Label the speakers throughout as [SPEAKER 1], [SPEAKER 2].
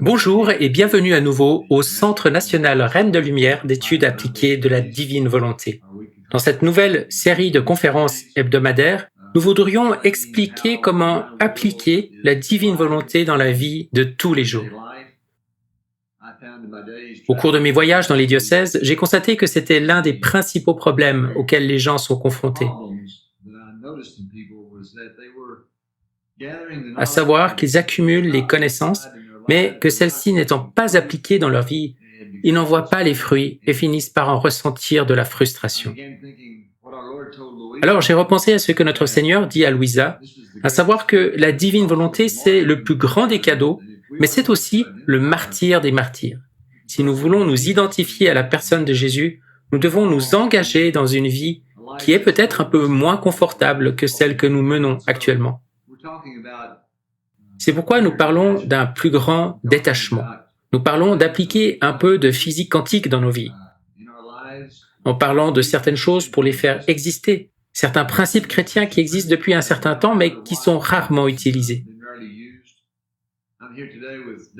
[SPEAKER 1] Bonjour et bienvenue à nouveau au Centre national Reine de Lumière d'études appliquées de la divine volonté. Dans cette nouvelle série de conférences hebdomadaires, nous voudrions expliquer comment appliquer la divine volonté dans la vie de tous les jours. Au cours de mes voyages dans les diocèses, j'ai constaté que c'était l'un des principaux problèmes auxquels les gens sont confrontés, à savoir qu'ils accumulent les connaissances, mais que celles-ci n'étant pas appliquées dans leur vie, ils n'en voient pas les fruits et finissent par en ressentir de la frustration. Alors j'ai repensé à ce que notre Seigneur dit à Louisa, à savoir que la divine volonté, c'est le plus grand des cadeaux, mais c'est aussi le martyr des martyrs. Si nous voulons nous identifier à la personne de Jésus, nous devons nous engager dans une vie qui est peut-être un peu moins confortable que celle que nous menons actuellement. C'est pourquoi nous parlons d'un plus grand détachement. Nous parlons d'appliquer un peu de physique quantique dans nos vies, en parlant de certaines choses pour les faire exister, certains principes chrétiens qui existent depuis un certain temps mais qui sont rarement utilisés.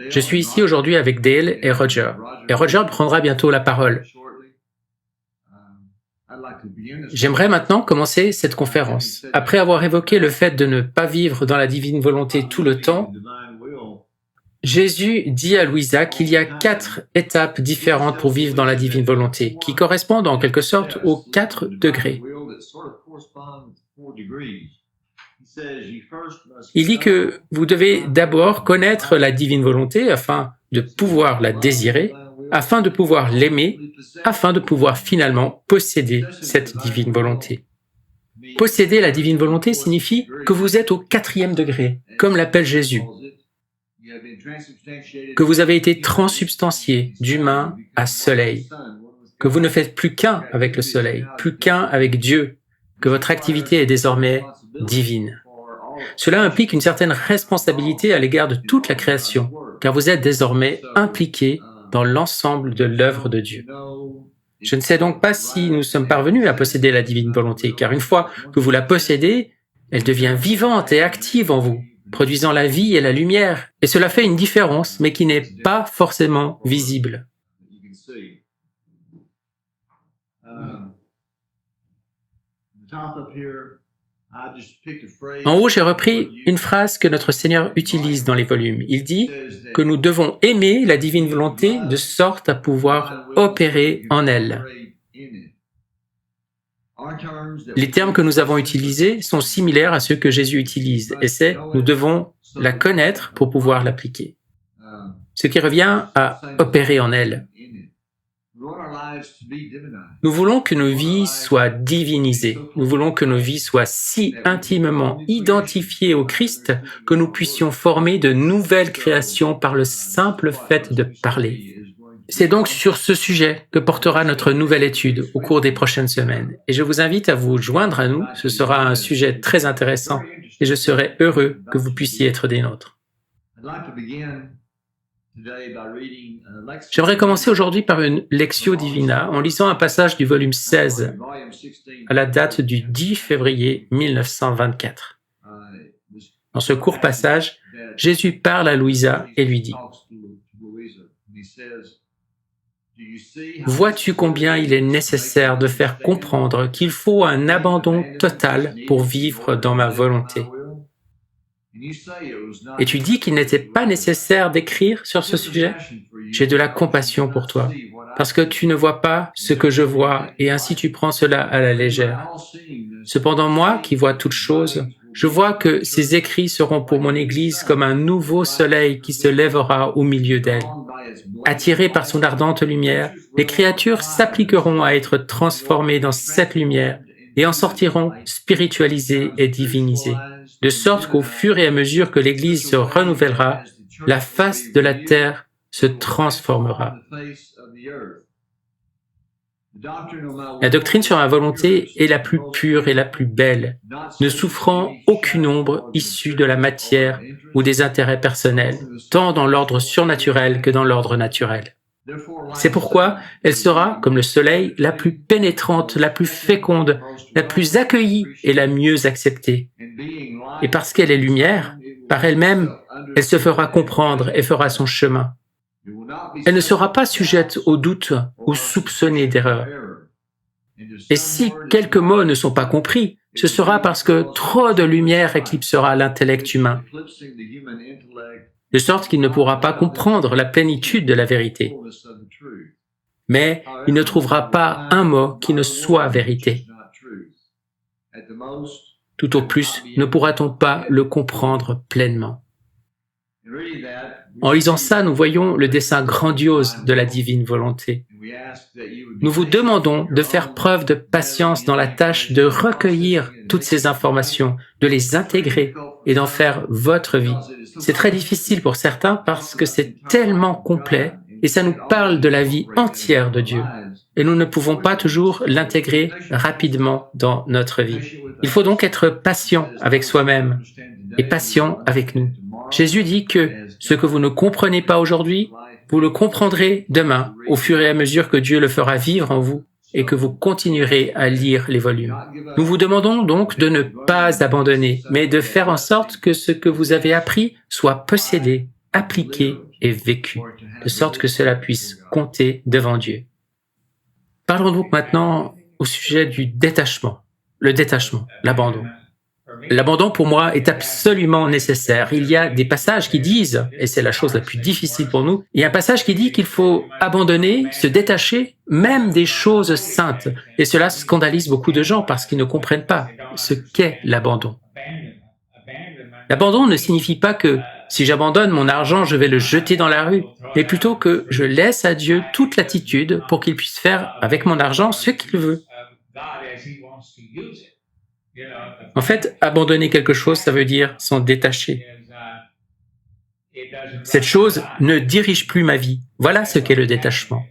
[SPEAKER 1] Je suis ici aujourd'hui avec Dale et Roger prendra bientôt la parole. J'aimerais maintenant commencer cette conférence. Après avoir évoqué le fait de ne pas vivre dans la divine volonté tout le temps, Jésus dit à Louisa qu'il y a 4 étapes différentes pour vivre dans la divine volonté, qui correspondent en quelque sorte aux 4 degrés. Il dit que vous devez d'abord connaître la divine volonté afin de pouvoir la désirer, afin de pouvoir l'aimer, afin de pouvoir finalement posséder cette divine volonté. Posséder la divine volonté signifie que vous êtes au 4e degré, comme l'appelle Jésus, que vous avez été transsubstantié d'humain à soleil, que vous ne faites plus qu'un avec le soleil, plus qu'un avec Dieu, que votre activité est désormais divine. Cela implique une certaine responsabilité à l'égard de toute la création, car vous êtes désormais impliqué dans l'ensemble de l'œuvre de Dieu. Je ne sais donc pas si nous sommes parvenus à posséder la divine volonté, car une fois que vous la possédez, elle devient vivante et active en vous, produisant la vie et la lumière, et cela fait une différence, mais qui n'est pas forcément visible. En haut, j'ai repris une phrase que notre Seigneur utilise dans les volumes. Il dit que nous devons aimer la divine volonté de sorte à pouvoir opérer en elle. Les termes que nous avons utilisés sont similaires à ceux que Jésus utilise, et c'est « nous devons la connaître pour pouvoir l'appliquer ». Ce qui revient à opérer en elle. Nous voulons que nos vies soient divinisées. Nous voulons que nos vies soient si intimement identifiées au Christ que nous puissions former de nouvelles créations par le simple fait de parler. C'est donc sur ce sujet que portera notre nouvelle étude au cours des prochaines semaines. Et je vous invite à vous joindre à nous. Ce sera un sujet très intéressant et je serai heureux que vous puissiez être des nôtres. J'aimerais commencer aujourd'hui par une Lectio Divina en lisant un passage du volume 16 à la date du 10 février 1924. Dans ce court passage, Jésus parle à Louisa et lui dit « Vois-tu combien il est nécessaire de faire comprendre qu'il faut un abandon total pour vivre dans ma volonté ? Et tu dis qu'il n'était pas nécessaire d'écrire sur ce sujet ? J'ai de la compassion pour toi, parce que tu ne vois pas ce que je vois, et ainsi tu prends cela à la légère. Cependant moi, qui vois toutes choses, je vois que ces écrits seront pour mon Église comme un nouveau soleil qui se lèvera au milieu d'elle. Attirées par son ardente lumière, les créatures s'appliqueront à être transformées dans cette lumière et en sortiront spiritualisées et divinisées, de sorte qu'au fur et à mesure que l'Église se renouvellera, la face de la terre se transformera. La doctrine sur la volonté est la plus pure et la plus belle, ne souffrant aucune ombre issue de la matière ou des intérêts personnels, tant dans l'ordre surnaturel que dans l'ordre naturel. C'est pourquoi elle sera, comme le soleil, la plus pénétrante, la plus féconde, la plus accueillie et la mieux acceptée. Et parce qu'elle est lumière, par elle-même, Elle se fera comprendre et fera son chemin. Elle ne sera pas sujette au doute ou soupçonnée d'erreur. Et si quelques mots ne sont pas compris, ce sera parce que trop de lumière éclipsera l'intellect humain, de sorte qu'il ne pourra pas comprendre la plénitude de la vérité. Mais il ne trouvera pas un mot qui ne soit vérité. Tout au plus, ne pourra-t-on pas le comprendre pleinement. En lisant ça, nous voyons le dessein grandiose de la divine volonté. Nous vous demandons de faire preuve de patience dans la tâche de recueillir toutes ces informations, de les intégrer et d'en faire votre vie. C'est très difficile pour certains parce que c'est tellement complet et ça nous parle de la vie entière de Dieu. Et nous ne pouvons pas toujours l'intégrer rapidement dans notre vie. Il faut donc être patient avec soi-même et patient avec nous. Jésus dit que ce que vous ne comprenez pas aujourd'hui, vous le comprendrez demain, au fur et à mesure que Dieu le fera vivre en vous et que vous continuerez à lire les volumes. Nous vous demandons donc de ne pas abandonner, mais de faire en sorte que ce que vous avez appris soit possédé, appliqué et vécu, de sorte que cela puisse compter devant Dieu. Parlons donc maintenant au sujet du détachement, le détachement, l'abandon. L'abandon, pour moi, est absolument nécessaire. Il y a des passages qui disent, et c'est la chose la plus difficile pour nous, il y a un passage qui dit qu'il faut abandonner, se détacher, même des choses saintes. Et cela scandalise beaucoup de gens parce qu'ils ne comprennent pas ce qu'est l'abandon. L'abandon ne signifie pas que si j'abandonne mon argent, je vais le jeter dans la rue, mais plutôt que je laisse à Dieu toute l'attitude pour qu'il puisse faire avec mon argent ce qu'il veut. En fait, abandonner quelque chose, ça veut dire s'en détacher. Cette chose ne dirige plus ma vie. Voilà ce qu'est le détachement.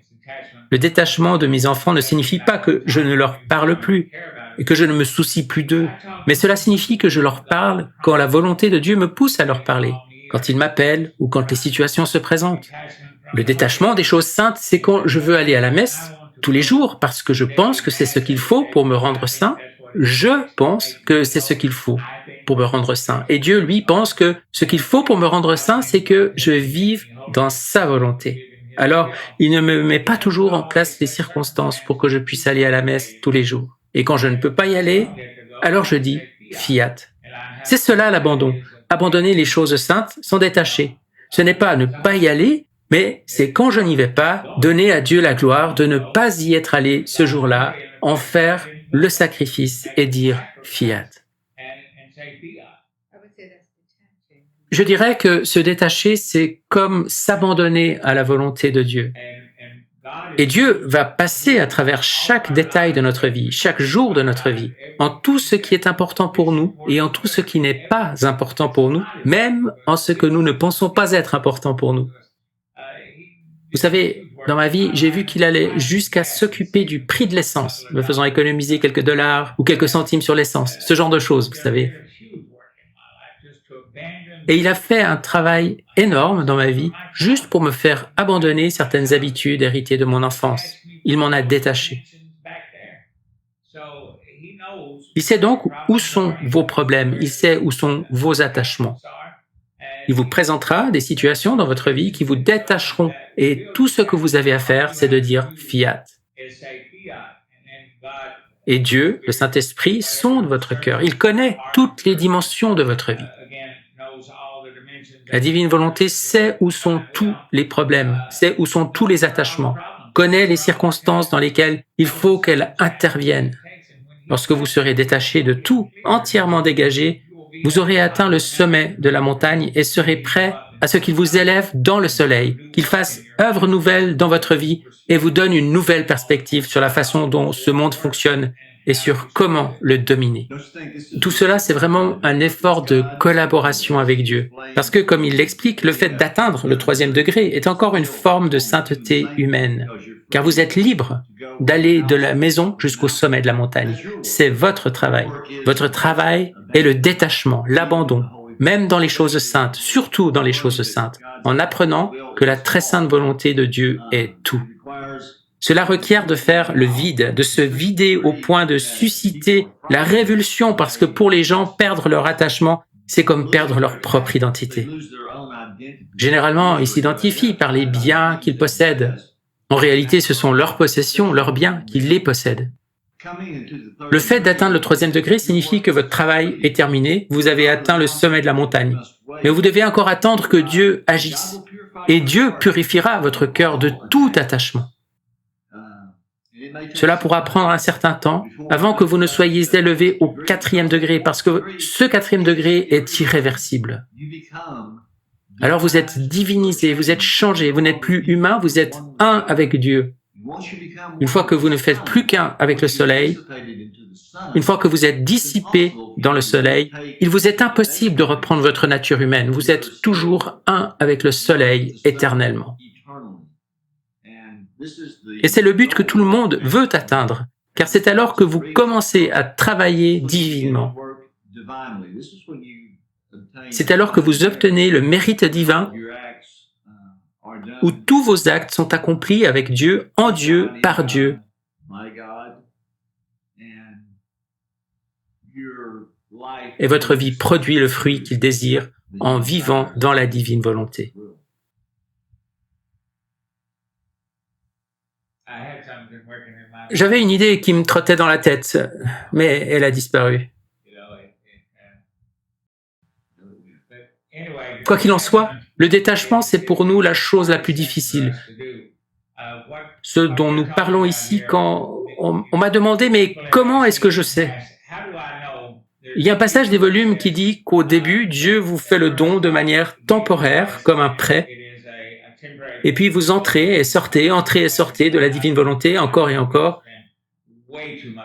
[SPEAKER 1] Le détachement de mes enfants ne signifie pas que je ne leur parle plus et que je ne me soucie plus d'eux, mais cela signifie que je leur parle quand la volonté de Dieu me pousse à leur parler, quand ils m'appellent ou quand les situations se présentent. Le détachement des choses saintes, c'est quand je veux aller à la messe tous les jours parce que je pense que c'est ce qu'il faut pour me rendre saint. Je pense que c'est ce qu'il faut pour me rendre saint. Et Dieu, lui, pense que ce qu'il faut pour me rendre saint, c'est que je vive dans sa volonté. Alors, il ne me met pas toujours en place les circonstances pour que je puisse aller à la messe tous les jours. Et quand je ne peux pas y aller, alors je dis fiat. C'est cela l'abandon. Abandonner les choses saintes, s'en détacher. Ce n'est pas ne pas y aller, mais c'est quand je n'y vais pas, donner à Dieu la gloire de ne pas y être allé ce jour-là, en faire le sacrifice et dire fiat. Je dirais que se détacher, c'est comme s'abandonner à la volonté de Dieu. Et Dieu va passer à travers chaque détail de notre vie, chaque jour de notre vie, en tout ce qui est important pour nous et en tout ce qui n'est pas important pour nous, même en ce que nous ne pensons pas être important pour nous. Vous savez, dans ma vie, j'ai vu qu'il allait jusqu'à s'occuper du prix de l'essence, me faisant économiser quelques dollars ou quelques centimes sur l'essence, ce genre de choses, vous savez. Et il a fait un travail énorme dans ma vie, juste pour me faire abandonner certaines habitudes héritées de mon enfance. Il m'en a détaché. Il sait donc où sont vos problèmes, il sait où sont vos attachements. Il vous présentera des situations dans votre vie qui vous détacheront et tout ce que vous avez à faire, c'est de dire fiat. Et Dieu, le Saint-Esprit, sonde votre cœur. Il connaît toutes les dimensions de votre vie. La divine volonté sait où sont tous les problèmes, sait où sont tous les attachements, connaît les circonstances dans lesquelles il faut qu'elle intervienne. Lorsque vous serez détaché de tout, entièrement dégagé, vous aurez atteint le sommet de la montagne et serez prêt à ce qu'il vous élève dans le soleil, qu'il fasse œuvre nouvelle dans votre vie et vous donne une nouvelle perspective sur la façon dont ce monde fonctionne et sur comment le dominer. Tout cela, c'est vraiment un effort de collaboration avec Dieu. Parce que, comme il l'explique, le fait d'atteindre le 3e degré est encore une forme de sainteté humaine. Car vous êtes libre d'aller de la maison jusqu'au sommet de la montagne. C'est votre travail. Votre travail est le détachement, l'abandon, même dans les choses saintes, surtout dans les choses saintes, en apprenant que la très sainte volonté de Dieu est tout. Cela requiert de faire le vide, de se vider au point de susciter la révulsion parce que pour les gens, perdre leur attachement, c'est comme perdre leur propre identité. Généralement, ils s'identifient par les biens qu'ils possèdent. En réalité, ce sont leurs possessions, leurs biens, qui les possèdent. Le fait d'atteindre le 3e degré signifie que votre travail est terminé, vous avez atteint le sommet de la montagne. Mais vous devez encore attendre que Dieu agisse. Et Dieu purifiera votre cœur de tout attachement. Cela pourra prendre un certain temps avant que vous ne soyez élevé au 4e degré, parce que ce 4e degré est irréversible. Alors vous êtes divinisé, vous êtes changé, vous n'êtes plus humain, vous êtes un avec Dieu. Une fois que vous ne faites plus qu'un avec le soleil, une fois que vous êtes dissipé dans le soleil, il vous est impossible de reprendre votre nature humaine. Vous êtes toujours un avec le soleil éternellement. Et c'est le but que tout le monde veut atteindre, car c'est alors que vous commencez à travailler divinement. C'est alors que vous obtenez le mérite divin, où tous vos actes sont accomplis avec Dieu, en Dieu, par Dieu. Et votre vie produit le fruit qu'il désire en vivant dans la divine volonté. J'avais une idée qui me trottait dans la tête, mais elle a disparu. Quoi qu'il en soit, le détachement, c'est pour nous la chose la plus difficile. Ce dont nous parlons ici quand on m'a demandé « mais comment est-ce que je sais ?» Il y a un passage des volumes qui dit qu'au début, Dieu vous fait le don de manière temporaire, comme un prêt, et puis vous entrez et sortez de la divine volonté encore et encore.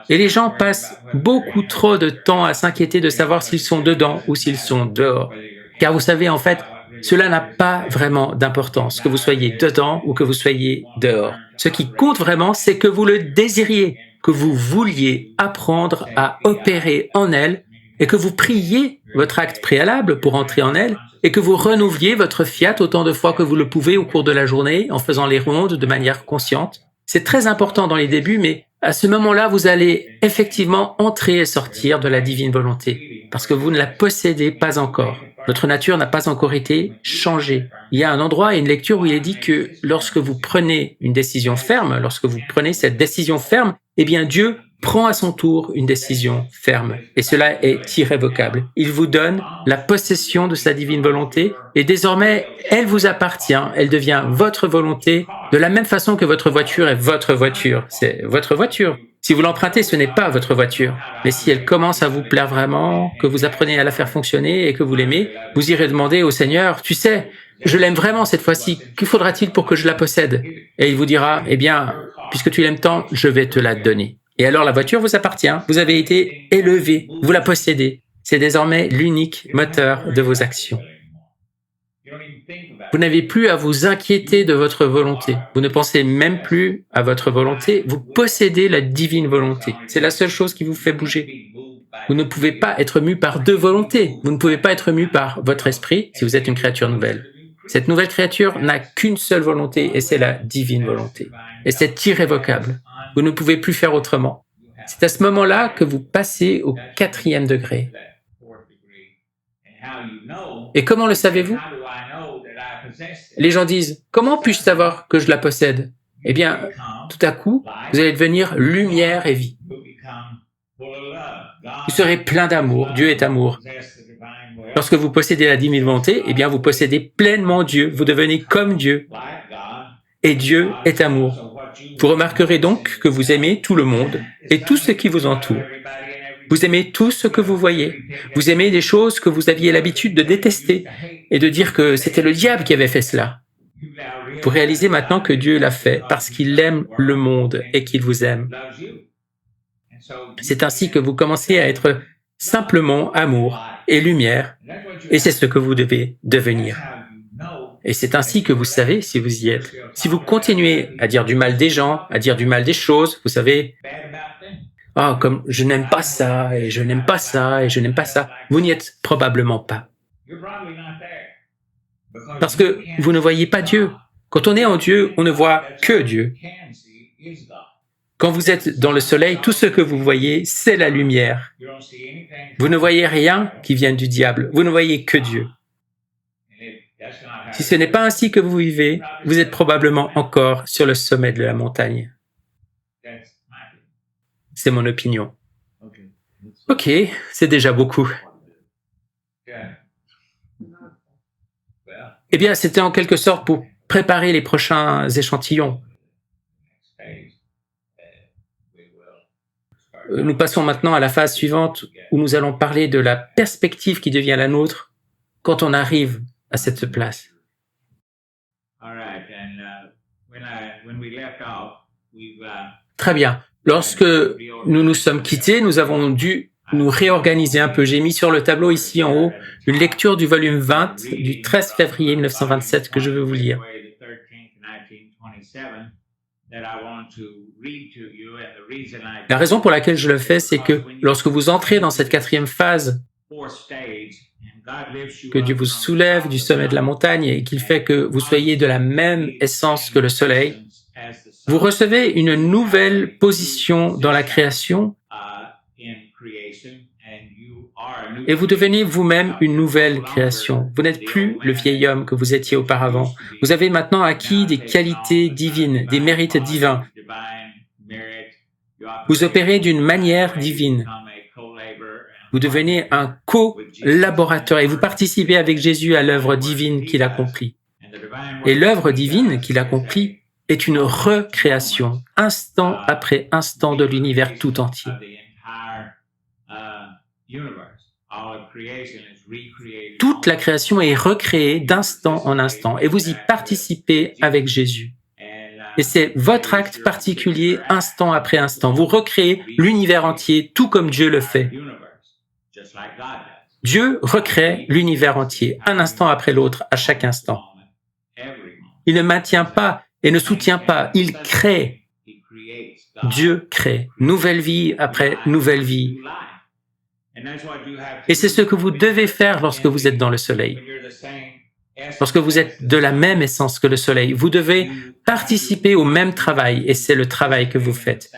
[SPEAKER 1] Et les gens passent beaucoup trop de temps à s'inquiéter de savoir s'ils sont dedans ou s'ils sont dehors. Car vous savez, en fait, cela n'a pas vraiment d'importance, que vous soyez dedans ou que vous soyez dehors. Ce qui compte vraiment, c'est que vous le désiriez, que vous vouliez apprendre à opérer en elle et que vous priez votre acte préalable pour entrer en elle et que vous renouviez votre fiat autant de fois que vous le pouvez au cours de la journée en faisant les rondes de manière consciente. C'est très important dans les débuts, mais à ce moment-là, vous allez effectivement entrer et sortir de la divine volonté parce que vous ne la possédez pas encore. Votre nature n'a pas encore été changée. Il y a un endroit et une lecture où il est dit que lorsque vous prenez une décision ferme, lorsque vous prenez cette décision ferme, eh bien Dieu prend à son tour une décision ferme. Et cela est irrévocable. Il vous donne la possession de sa divine volonté et désormais, elle vous appartient. Elle devient votre volonté de la même façon que votre voiture est votre voiture. C'est votre voiture. Si vous l'empruntez, ce n'est pas votre voiture. Mais si elle commence à vous plaire vraiment, que vous apprenez à la faire fonctionner et que vous l'aimez, vous irez demander au Seigneur, tu sais, je l'aime vraiment cette fois-ci, que faudra-t-il pour que je la possède? Et il vous dira, eh bien, puisque tu l'aimes tant, je vais te la donner. Et alors la voiture vous appartient, vous avez été élevé, vous la possédez. C'est désormais l'unique moteur de vos actions. Vous n'avez plus à vous inquiéter de votre volonté. Vous ne pensez même plus à votre volonté. Vous possédez la divine volonté. C'est la seule chose qui vous fait bouger. Vous ne pouvez pas être mu par deux volontés. Vous ne pouvez pas être mu par votre esprit si vous êtes une créature nouvelle. Cette nouvelle créature n'a qu'une seule volonté et c'est la divine volonté. Et c'est irrévocable. Vous ne pouvez plus faire autrement. C'est à ce moment-là que vous passez au 4e degré. Et comment le savez-vous? Les gens disent, comment puis-je savoir que je la possède? Eh bien, tout à coup, vous allez devenir lumière et vie. Vous serez plein d'amour, Dieu est amour. Lorsque vous possédez la divine volonté, eh bien, vous possédez pleinement Dieu, vous devenez comme Dieu. Et Dieu est amour. Vous remarquerez donc que vous aimez tout le monde et tout ce qui vous entoure. Vous aimez tout ce que vous voyez. Vous aimez des choses que vous aviez l'habitude de détester et de dire que c'était le diable qui avait fait cela. Vous réalisez maintenant que Dieu l'a fait parce qu'il aime le monde et qu'il vous aime. C'est ainsi que vous commencez à être simplement amour et lumière, et c'est ce que vous devez devenir. Et c'est ainsi que vous savez si vous y êtes. Si vous continuez à dire du mal des gens, à dire du mal des choses, vous savez, ah, comme je n'aime pas ça, et je n'aime pas ça, et je n'aime pas ça, vous n'y êtes probablement pas. Parce que vous ne voyez pas Dieu. Quand on est en Dieu, on ne voit que Dieu. Quand vous êtes dans le soleil, tout ce que vous voyez, c'est la lumière. Vous ne voyez rien qui vienne du diable. Vous ne voyez que Dieu. Si ce n'est pas ainsi que vous vivez, vous êtes probablement encore sur le sommet de la montagne. C'est mon opinion. Ok, c'est déjà beaucoup. Eh bien, c'était en quelque sorte pour préparer les prochains échantillons. Nous passons maintenant à la phase suivante où nous allons parler de la perspective qui devient la nôtre quand on arrive à cette place. Très bien. Lorsque nous nous sommes quittés, nous avons dû nous réorganiser un peu. J'ai mis sur le tableau ici en haut une lecture du volume 20 du 13 février 1927 que je veux vous lire. La raison pour laquelle je le fais, c'est que lorsque vous entrez dans cette quatrième phase, que Dieu vous soulève du sommet de la montagne et qu'il fait que vous soyez de la même essence que le soleil, vous recevez une nouvelle position dans la création et vous devenez vous-même une nouvelle création. Vous n'êtes plus le vieil homme que vous étiez auparavant. Vous avez maintenant acquis des qualités divines, des mérites divins. Vous opérez d'une manière divine. Vous devenez un collaborateur et vous participez avec Jésus à l'œuvre divine qu'il accomplit. Et l'œuvre divine qu'il accomplit est une recréation, instant après instant de l'univers tout entier. Toute la création est recréée d'instant en instant et vous y participez avec Jésus. Et c'est votre acte particulier instant après instant. Vous recréez l'univers entier tout comme Dieu le fait. Dieu recrée l'univers entier, un instant après l'autre, à chaque instant. Il ne maintient pas et ne soutient pas, il crée. Dieu crée, nouvelle vie après nouvelle vie. Et c'est ce que vous devez faire lorsque vous êtes dans le soleil. Lorsque vous êtes de la même essence que le soleil, vous devez participer au même travail et c'est le travail que vous faites.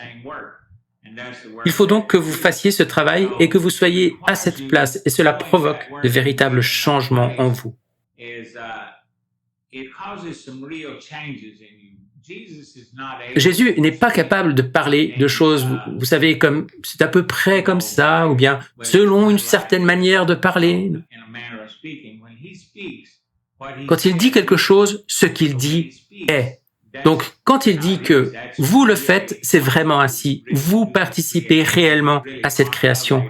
[SPEAKER 1] Il faut donc que vous fassiez ce travail et que vous soyez à cette place et cela provoque de véritables changements en vous. Jésus n'est pas capable de parler de choses, vous savez, comme c'est à peu près comme ça, ou bien selon une certaine manière de parler. Quand il dit quelque chose, ce qu'il dit est. Donc, quand il dit que vous le faites, c'est vraiment ainsi. Vous participez réellement à cette création.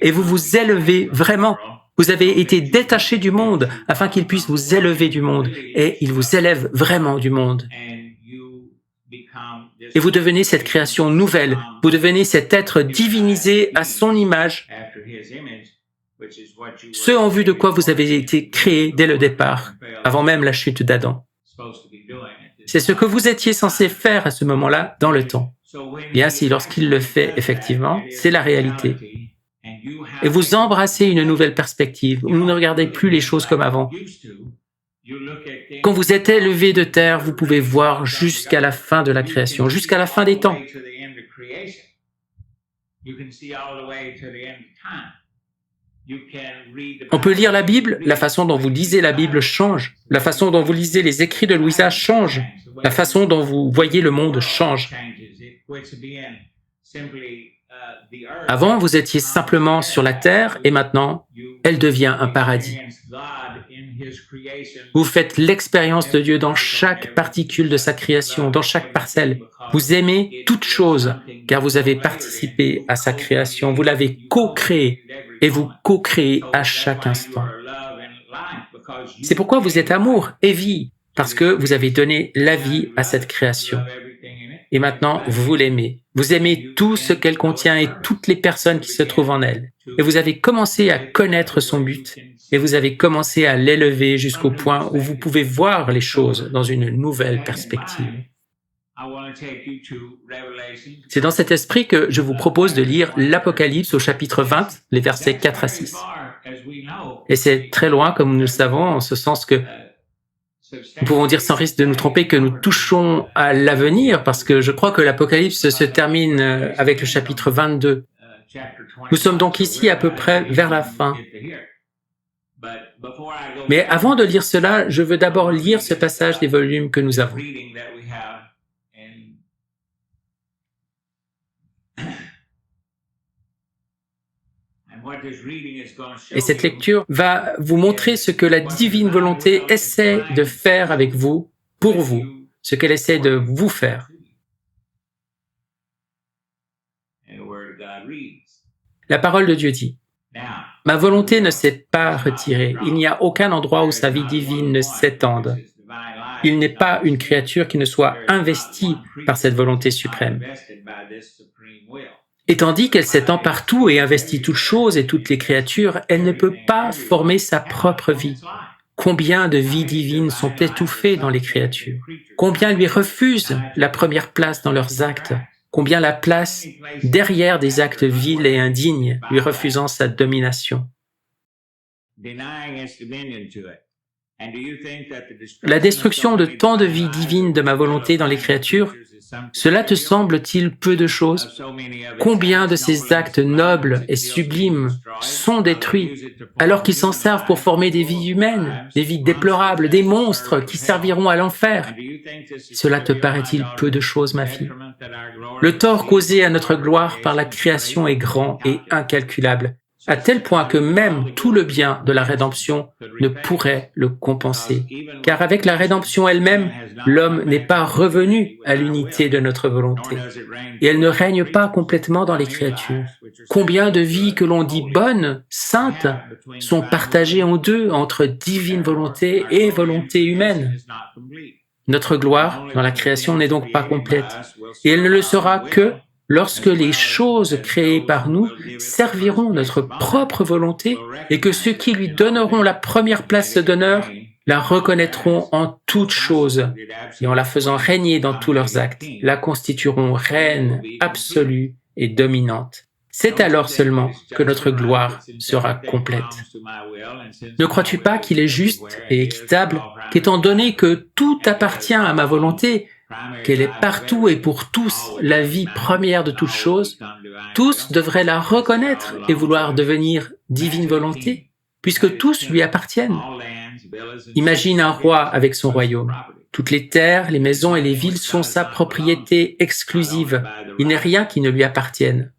[SPEAKER 1] Et vous vous élevez vraiment. Vous avez été détaché du monde afin qu'il puisse vous élever du monde. Et il vous élève vraiment du monde. Et vous devenez cette création nouvelle. Vous devenez cet être divinisé à son image. Ce en vue de quoi vous avez été créé dès le départ, avant même la chute d'Adam. C'est ce que vous étiez censé faire à ce moment-là dans le temps. Et ainsi, lorsqu'il le fait effectivement, c'est la réalité. Et vous embrassez une nouvelle perspective. Vous ne regardez plus les choses comme avant. Quand vous êtes élevé de terre, vous pouvez voir jusqu'à la fin de la création, jusqu'à la fin des temps. On peut lire la Bible, la façon dont vous lisez la Bible change. La façon dont vous lisez les écrits de Louisa change. La façon dont vous voyez le monde change. Avant, vous étiez simplement sur la terre et maintenant, elle devient un paradis. Vous faites l'expérience de Dieu dans chaque particule de sa création, dans chaque parcelle. Vous aimez toute chose car vous avez participé à sa création. Vous l'avez co-créé et vous co-créez à chaque instant. C'est pourquoi vous êtes amour et vie, parce que vous avez donné la vie à cette création. Et maintenant, vous l'aimez. Vous aimez tout ce qu'elle contient et toutes les personnes qui se trouvent en elle. Et vous avez commencé à connaître son but. Et vous avez commencé à l'élever jusqu'au point où vous pouvez voir les choses dans une nouvelle perspective. C'est dans cet esprit que je vous propose de lire l'Apocalypse au chapitre 20, les versets 4 à 6. Et c'est très loin, comme nous le savons, en ce sens que nous pouvons dire sans risque de nous tromper que nous touchons à l'avenir, parce que je crois que l'Apocalypse se termine avec le chapitre 22. Nous sommes donc ici à peu près vers la fin. Mais avant de lire cela, je veux d'abord lire ce passage des volumes que nous avons. Et cette lecture va vous montrer ce que la divine volonté essaie de faire avec vous, pour vous, ce qu'elle essaie de vous faire. La parole de Dieu dit, « Ma volonté ne s'est pas retirée. Il n'y a aucun endroit où sa vie divine ne s'étende. Il n'est pas une créature qui ne soit investie par cette volonté suprême. Et tandis qu'elle s'étend partout et investit toutes choses et toutes les créatures, elle ne peut pas former sa propre vie. Combien de vies divines sont étouffées dans les créatures? Combien lui refusent la première place dans leurs actes? Combien la place derrière des actes vils et indignes, lui refusant sa domination? La destruction de tant de vies divines de ma volonté dans les créatures, cela te semble-t-il peu de choses? Combien de ces actes nobles et sublimes sont détruits alors qu'ils s'en servent pour former des vies humaines, des vies déplorables, des monstres qui serviront à l'enfer? Cela te paraît-il peu de choses, ma fille? Le tort causé à notre gloire par la création est grand et incalculable, à tel point que même tout le bien de la rédemption ne pourrait le compenser. Car avec la rédemption elle-même, l'homme n'est pas revenu à l'unité de notre volonté. Et elle ne règne pas complètement dans les créatures. Combien de vies que l'on dit bonnes, saintes, sont partagées en deux entre divine volonté et volonté humaine? Notre gloire dans la création n'est donc pas complète. Et elle ne le sera que lorsque les choses créées par nous serviront notre propre volonté et que ceux qui lui donneront la première place d'honneur la reconnaîtront en toutes choses et en la faisant régner dans tous leurs actes, la constitueront reine absolue et dominante. C'est alors seulement que notre gloire sera complète. Ne crois-tu pas qu'il est juste et équitable qu'étant donné que tout appartient à ma volonté, qu'elle est partout et pour tous la vie première de toutes choses, tous devraient la reconnaître et vouloir devenir divine volonté, puisque tous lui appartiennent. Imagine un roi avec son royaume. Toutes les terres, les maisons et les villes sont sa propriété exclusive. Il n'est rien qui ne lui appartienne.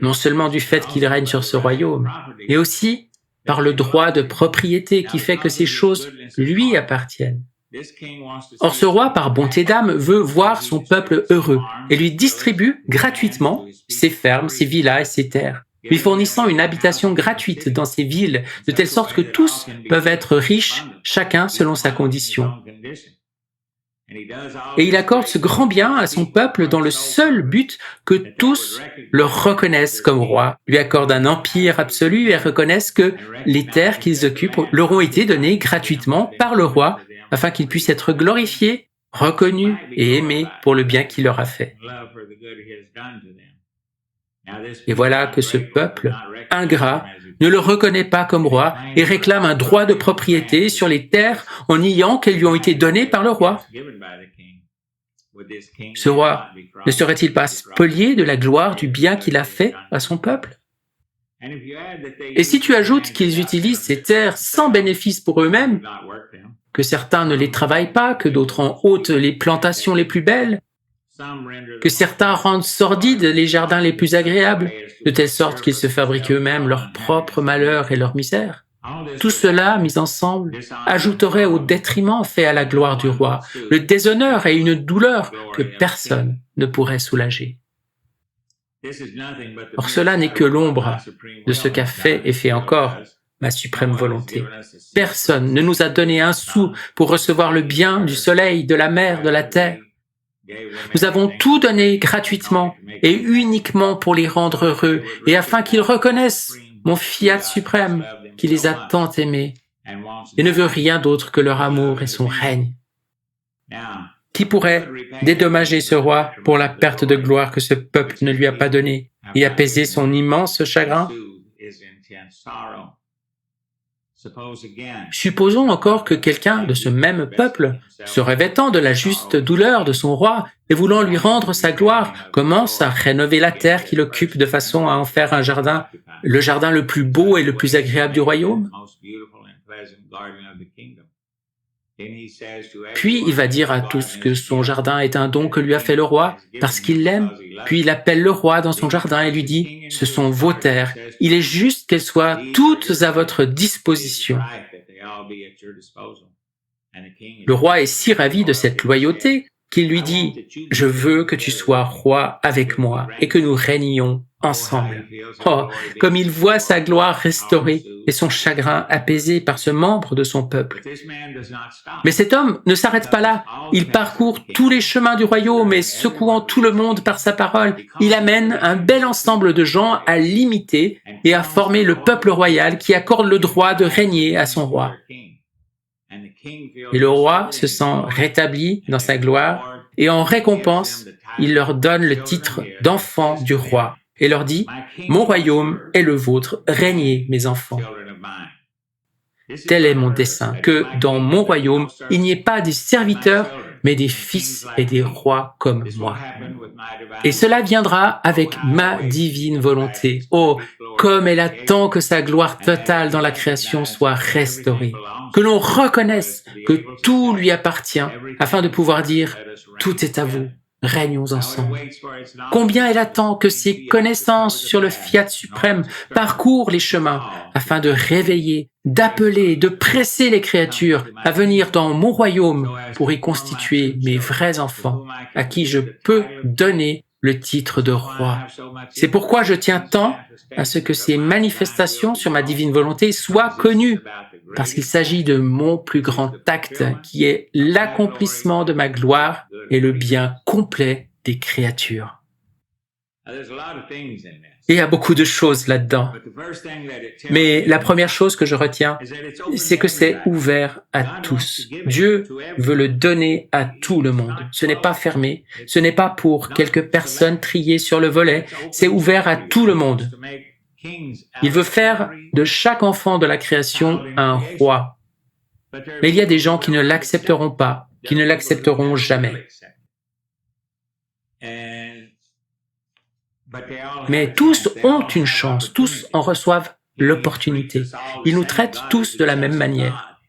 [SPEAKER 1] Non seulement du fait qu'il règne sur ce royaume, mais aussi par le droit de propriété qui fait que ces choses lui appartiennent. Or ce roi, par bonté d'âme, veut voir son peuple heureux et lui distribue gratuitement ses fermes, ses villas et ses terres, lui fournissant une habitation gratuite dans ces villes, de telle sorte que tous peuvent être riches, chacun selon sa condition. Et il accorde ce grand bien à son peuple dans le seul but que tous le reconnaissent comme roi, lui accordent un empire absolu et reconnaissent que les terres qu'ils occupent leur ont été données gratuitement par le roi afin qu'il puisse être glorifié, reconnu et aimé pour le bien qu'il leur a fait. Et voilà que ce peuple, ingrat, ne le reconnaît pas comme roi et réclame un droit de propriété sur les terres en niant qu'elles lui ont été données par le roi. Ce roi ne serait-il pas spolié de la gloire du bien qu'il a fait à son peuple? Et si tu ajoutes qu'ils utilisent ces terres sans bénéfice pour eux-mêmes, que certains ne les travaillent pas, que d'autres en ôtent les plantations les plus belles, que certains rendent sordides les jardins les plus agréables, de telle sorte qu'ils se fabriquent eux-mêmes leur propre malheur et leur misère. Tout cela, mis ensemble, ajouterait au détriment fait à la gloire du roi, le déshonneur et une douleur que personne ne pourrait soulager. Or cela n'est que l'ombre de ce qu'a fait et fait encore ma suprême volonté. Personne ne nous a donné un sou pour recevoir le bien du soleil, de la mer, de la terre. Nous avons tout donné gratuitement et uniquement pour les rendre heureux et afin qu'ils reconnaissent mon fiat suprême qui les a tant aimés et ne veut rien d'autre que leur amour et son règne. Qui pourrait dédommager ce roi pour la perte de gloire que ce peuple ne lui a pas donnée et apaiser son immense chagrin? Supposons encore que quelqu'un de ce même peuple, se revêtant de la juste douleur de son roi et voulant lui rendre sa gloire, commence à rénover la terre qu'il occupe de façon à en faire un jardin, le jardin le plus beau et le plus agréable du royaume. Puis il va dire à tous que son jardin est un don que lui a fait le roi parce qu'il l'aime. Puis il appelle le roi dans son jardin et lui dit « Ce sont vos terres. Il est juste qu'elles soient toutes à votre disposition. » Le roi est si ravi de cette loyauté qu'il lui dit « Je veux que tu sois roi avec moi et que nous régnions ensemble. » Oh, comme il voit sa gloire restaurée et son chagrin apaisé par ce membre de son peuple. Mais cet homme ne s'arrête pas là. Il parcourt tous les chemins du royaume et secouant tout le monde par sa parole, il amène un bel ensemble de gens à l'imiter et à former le peuple royal qui accorde le droit de régner à son roi. Et le roi se sent rétabli dans sa gloire et en récompense, il leur donne le titre d'enfant du roi et leur dit « Mon royaume est le vôtre, régnez mes enfants. » Tel est mon dessein, que dans mon royaume, il n'y ait pas des serviteurs, mais des fils et des rois comme moi. Et cela viendra avec ma divine volonté. Oh, comme elle attend que sa gloire totale dans la création soit restaurée, que l'on reconnaisse que tout lui appartient, afin de pouvoir dire « Tout est à vous, régnons ensemble. » Combien elle attend que ses connaissances sur le fiat suprême parcourent les chemins, afin de réveiller, d'appeler, de presser les créatures à venir dans mon royaume pour y constituer mes vrais enfants, à qui je peux donner le titre de roi. C'est pourquoi je tiens tant à ce que ces manifestations sur ma divine volonté soient connues, parce qu'il s'agit de mon plus grand acte, qui est l'accomplissement de ma gloire et le bien complet des créatures. Il y a beaucoup de choses là-dedans. Mais la première chose que je retiens, c'est que c'est ouvert à tous. Dieu veut le donner à tout le monde. Ce n'est pas fermé, ce n'est pas pour quelques personnes triées sur le volet, c'est ouvert à tout le monde. Il veut faire de chaque enfant de la création un roi. Mais il y a des gens qui ne l'accepteront pas, qui ne l'accepteront jamais. Mais tous ont une chance, tous en reçoivent l'opportunité. Ils nous traitent tous de la même manière.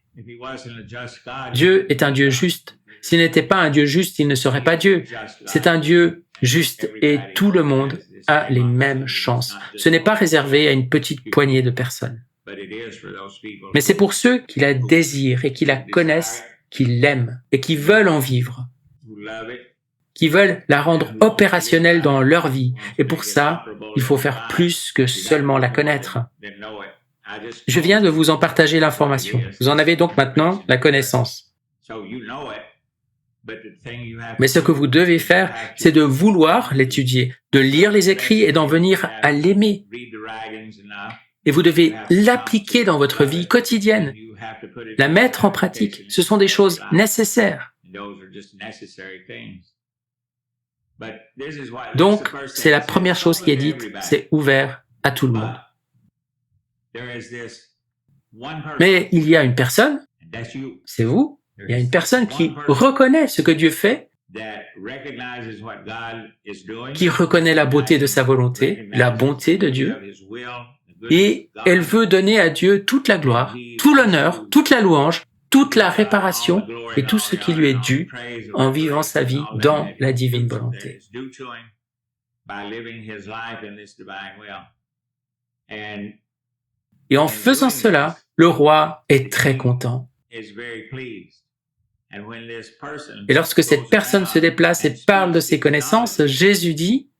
[SPEAKER 1] Dieu est un Dieu juste. S'il n'était pas un Dieu juste, il ne serait pas Dieu. C'est un Dieu juste et tout le monde a les mêmes chances. Ce n'est pas réservé à une petite poignée de personnes. Mais c'est pour ceux qui la désirent et qui la connaissent, qui l'aiment et qui veulent en vivre, qui veulent la rendre opérationnelle dans leur vie. Et pour ça, il faut faire plus que seulement la connaître. Je viens de vous en partager l'information. Vous en avez donc maintenant la connaissance. Mais ce que vous devez faire, c'est de vouloir l'étudier, de lire les écrits et d'en venir à l'aimer. Et vous devez l'appliquer dans votre vie quotidienne, la mettre en pratique. Ce sont des choses nécessaires. Donc, c'est la première chose qui est dite, c'est ouvert à tout le monde. Mais il y a une personne, c'est vous, il y a une personne qui reconnaît ce que Dieu fait, qui reconnaît la beauté de sa volonté, la bonté de Dieu, et elle veut donner à Dieu toute la gloire, tout l'honneur, toute la louange, toute la réparation et tout ce qui lui est dû en vivant sa vie dans la divine volonté. Et en faisant cela, le roi est très content. Et lorsque cette personne se déplace et parle de ses connaissances, Jésus dit «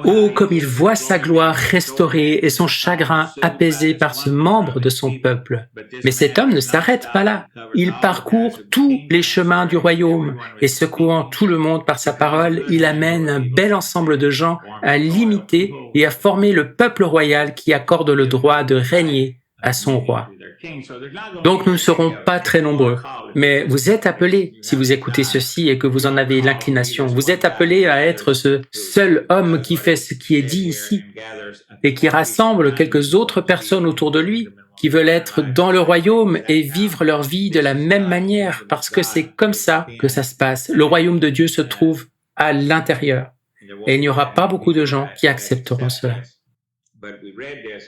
[SPEAKER 1] Oh, comme il voit sa gloire restaurée et son chagrin apaisé par ce membre de son peuple. » Mais cet homme ne s'arrête pas là. Il parcourt tous les chemins du royaume et secouant tout le monde par sa parole, il amène un bel ensemble de gens à l'imiter et à former le peuple royal qui accorde le droit de régner à son roi. Donc nous ne serons pas très nombreux, mais vous êtes appelés, si vous écoutez ceci et que vous en avez l'inclination, vous êtes appelés à être ce seul homme qui fait ce qui est dit ici et qui rassemble quelques autres personnes autour de lui qui veulent être dans le royaume et vivre leur vie de la même manière parce que c'est comme ça que ça se passe. Le royaume de Dieu se trouve à l'intérieur et il n'y aura pas beaucoup de gens qui accepteront cela.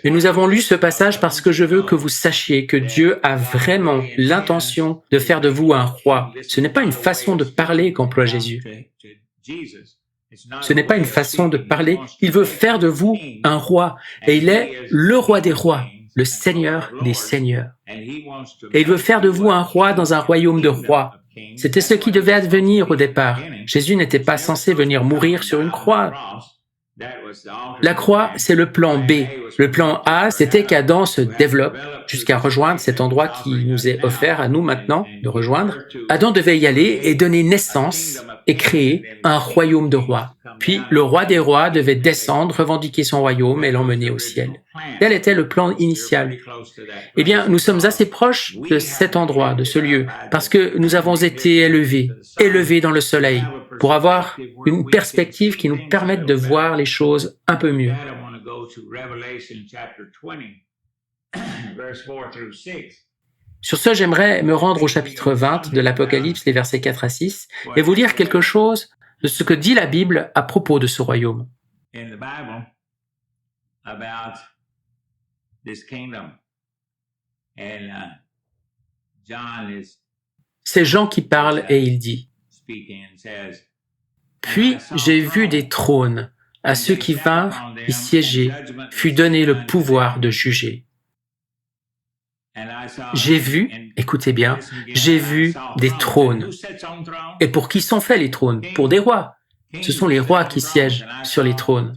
[SPEAKER 1] Et nous avons lu ce passage parce que je veux que vous sachiez que Dieu a vraiment l'intention de faire de vous un roi. Ce n'est pas une façon de parler qu'emploie Jésus. Ce n'est pas une façon de parler. Il veut faire de vous un roi. Et il est le roi des rois, le Seigneur des seigneurs. Et il veut faire de vous un roi dans un royaume de rois. C'était ce qui devait advenir au départ. Jésus n'était pas censé venir mourir sur une croix. La croix, c'est le plan B. Le plan A, c'était qu'Adam se développe jusqu'à rejoindre cet endroit qui nous est offert à nous maintenant de rejoindre. Adam devait y aller et donner naissance et créer un royaume de rois. Puis le roi des rois devait descendre, revendiquer son royaume et l'emmener au ciel. Tel était le plan initial. Eh bien, nous sommes assez proches de cet endroit, de ce lieu, parce que nous avons été élevés dans le soleil, pour avoir une perspective qui nous permette de voir les choses un peu mieux. Sur ce, j'aimerais me rendre au chapitre 20 de l'Apocalypse, les versets 4 à 6, et vous lire quelque chose de ce que dit la Bible à propos de ce royaume. C'est Jean qui parle et il dit « Puis j'ai vu des trônes, à ceux qui vinrent y siéger, fut donné le pouvoir de juger. J'ai vu, écoutez bien, j'ai vu des trônes. Et pour qui sont faits les trônes? Pour des rois. Ce sont les rois qui siègent sur les trônes.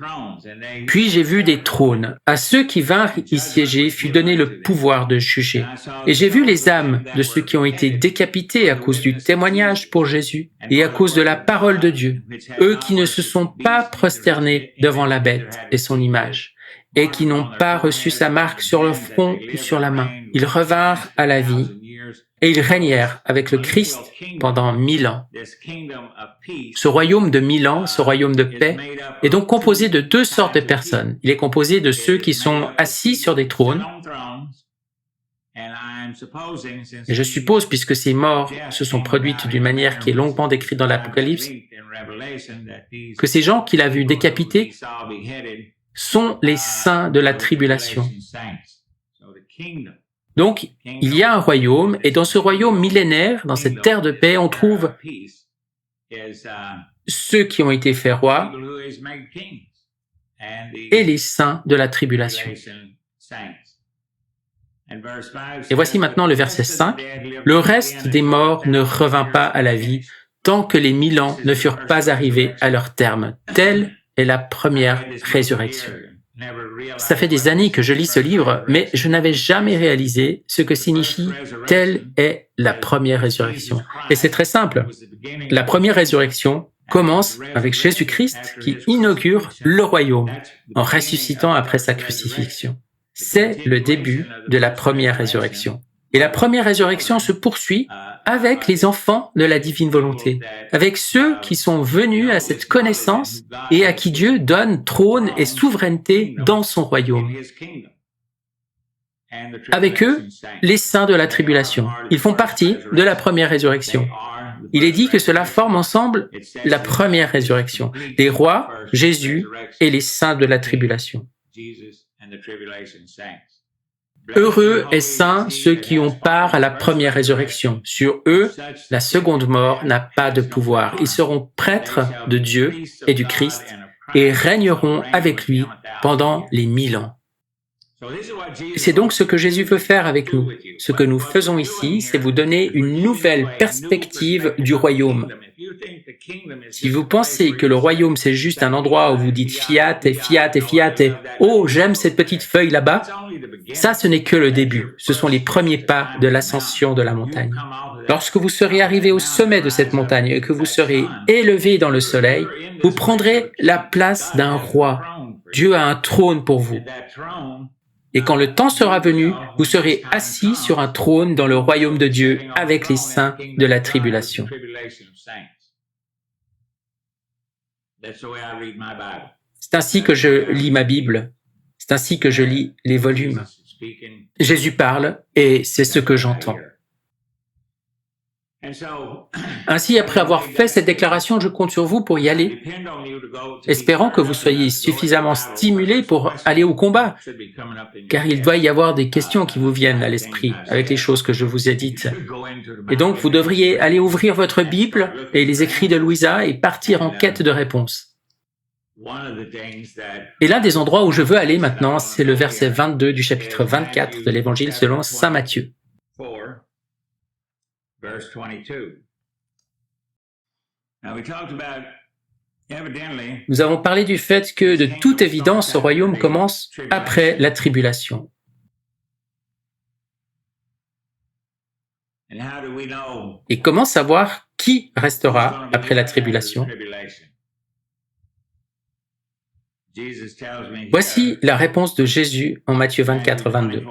[SPEAKER 1] Puis j'ai vu des trônes. À ceux qui vinrent y siéger fut donné le pouvoir de juger. Et j'ai vu les âmes de ceux qui ont été décapités à cause du témoignage pour Jésus et à cause de la parole de Dieu, eux qui ne se sont pas prosternés devant la bête et son image, et qui n'ont pas reçu sa marque sur le front ou sur la main. Ils revinrent à la vie et ils régnèrent avec le Christ pendant 1000 ans. Ce royaume de 1000 ans, ce royaume de paix, est donc composé de deux sortes de personnes. Il est composé de ceux qui sont assis sur des trônes. Et je suppose, puisque ces morts se sont produites d'une manière qui est longuement décrite dans l'Apocalypse, que ces gens qu'il a vus décapités sont les saints de la tribulation. Donc, il y a un royaume, et dans ce royaume millénaire, dans cette terre de paix, on trouve ceux qui ont été faits rois et les saints de la tribulation. Et voici maintenant le verset 5. « Le reste des morts ne revint pas à la vie, tant que les 1000 ans ne furent pas arrivés à leur terme. Telle est la première résurrection. » Ça fait des années que je lis ce livre, mais je n'avais jamais réalisé ce que signifie « telle est la première résurrection ». Et c'est très simple. La première résurrection commence avec Jésus-Christ qui inaugure le royaume en ressuscitant après sa crucifixion. C'est le début de la première résurrection. Et la première résurrection se poursuit avec les enfants de la divine volonté, avec ceux qui sont venus à cette connaissance et à qui Dieu donne trône et souveraineté dans son royaume. Avec eux, les saints de la tribulation. Ils font partie de la première résurrection. Il est dit que cela forme ensemble la première résurrection. Les rois, Jésus et les saints de la tribulation. Heureux et saints ceux qui ont part à la première résurrection. Sur eux, la seconde mort n'a pas de pouvoir. Ils seront prêtres de Dieu et du Christ et régneront avec lui pendant les 1000 ans. C'est donc ce que Jésus veut faire avec nous. Ce que nous faisons ici, c'est vous donner une nouvelle perspective du royaume. Si vous pensez que le royaume c'est juste un endroit où vous dites fiat et fiat et fiat et « Oh, j'aime cette petite feuille là-bas », ça ce n'est que le début. Ce sont les premiers pas de l'ascension de la montagne. Lorsque vous serez arrivé au sommet de cette montagne et que vous serez élevé dans le soleil, vous prendrez la place d'un roi. Dieu a un trône pour vous. Et quand le temps sera venu, vous serez assis sur un trône dans le royaume de Dieu avec les saints de la tribulation. C'est ainsi que je lis ma Bible. C'est ainsi que je lis les volumes. Jésus parle et c'est ce que j'entends. Ainsi, après avoir fait cette déclaration, je compte sur vous pour y aller, espérant que vous soyez suffisamment stimulés pour aller au combat, car il doit y avoir des questions qui vous viennent à l'esprit avec les choses que je vous ai dites. Et donc, vous devriez aller ouvrir votre Bible et les écrits de Louisa et partir en quête de réponses. Et l'un des endroits où je veux aller maintenant, c'est le verset 22 du chapitre 24 de l'Évangile selon saint Matthieu. Nous avons parlé du fait que, de toute évidence, ce royaume commence après la tribulation. Et comment savoir qui restera après la tribulation? Voici la réponse de Jésus en Matthieu 24, 22.